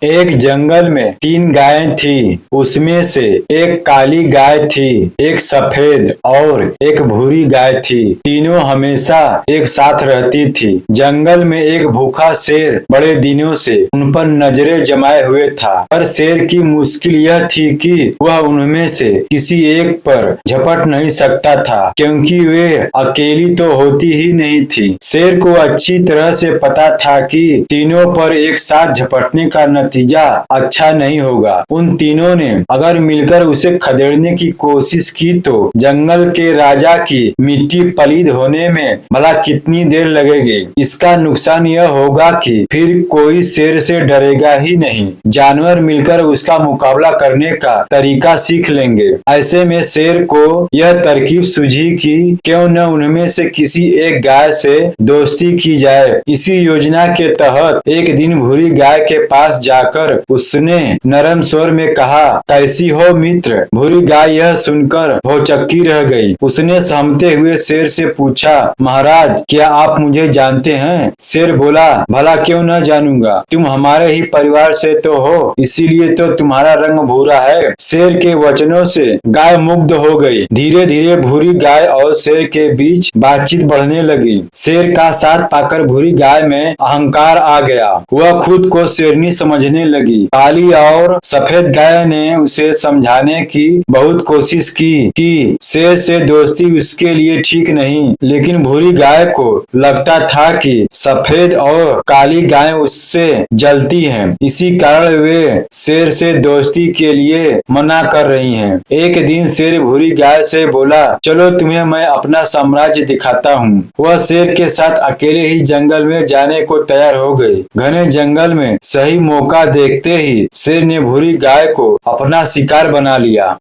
एक जंगल में 3 गायें थी। उसमें से एक काली गाय थी, एक सफेद और एक भूरी गाय थी। तीनों हमेशा एक साथ रहती थी। जंगल में एक भूखा शेर बड़े दिनों से उन पर नजरें जमाए हुए था। पर शेर की मुश्किल यह थी कि वह उनमें से किसी एक पर झपट नहीं सकता था, क्योंकि वे अकेली तो होती ही नहीं थी। शेर को अच्छी तरह से पता था कि तीनों पर एक साथ झपटने का नतीजा अच्छा नहीं होगा। उन तीनों ने अगर मिलकर उसे खदेड़ने की कोशिश की तो जंगल के राजा की मिट्टी पलीद होने में भला कितनी देर लगेगी। इसका नुकसान यह होगा कि फिर कोई शेर से डरेगा ही नहीं। जानवर मिलकर उसका मुकाबला करने का तरीका सीख लेंगे। ऐसे में शेर को यह तरकीब सूझी कि क्यों न उनमें से किसी एक गाय से दोस्ती की जाए। इसी योजना के तहत एक दिन भूरी गाय के पास जाकर उसने नरम स्वर में कहा, कैसी हो मित्र? भूरी गाय यह सुनकर भौचक्की रह गई। उसने सहमते हुए शेर से पूछा, महाराज, क्या आप मुझे जानते हैं? शेर बोला, भला क्यों न जानूंगा, तुम हमारे ही परिवार से तो हो, इसीलिए तो तुम्हारा रंग भूरा है। शेर के वचनों से गाय मुग्ध हो गई। धीरे धीरे भूरी गाय और शेर के बीच बातचीत बढ़ने लगी। शेर का साथ पाकर भूरी गाय में अहंकार आ गया। वह खुद को शेरनी समझने लगी। काली और सफेद गाय ने उसे समझाने की बहुत कोशिश की कि शेर से दोस्ती उसके लिए ठीक नहीं, लेकिन भूरी गाय को लगता था कि सफेद और काली गाय उससे जलती हैं, इसी कारण वे शेर से दोस्ती के लिए मना कर रही हैं। एक दिन शेर भूरी गाय से बोला, चलो तुम्हें मैं अपना साम्राज्य दिखाता हूँ। वह शेर के साथ अकेले ही जंगल में जाने को तैयार हो गई। घने जंगल में सही मौका देखते ही शेर ने भूरी गाय को अपना शिकार बना लिया।